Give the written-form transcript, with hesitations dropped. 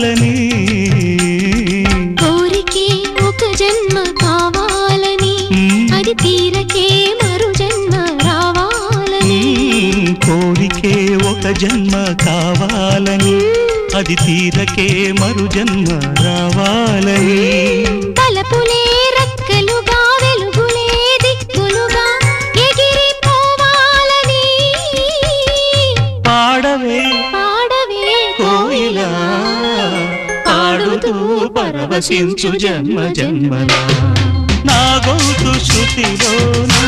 కావాలని కోరికే ఒక జన్మ కావాలని అది తీరకే మరు జన్మ రావాలని కోరికే ఒక జన్మ కావాలని అది తీరకే మరు జన్మ రావాలని తలపులే రెక్కలుగా వెలుగులే దిక్కులుగా ఎగిరిపోవాలని పాడవే పాడవే కోయిలా పాడుతూ పరవశించు జన్మ జన్మలా నా గొంతు శృతిలోనా